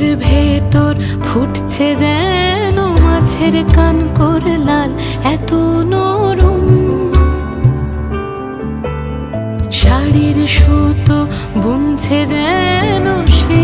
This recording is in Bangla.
বুকের ভেতর ফুটছে যেন মাছের কান করে লাল, এত নরম। শাড়ির সুতো বুনছে যেন সে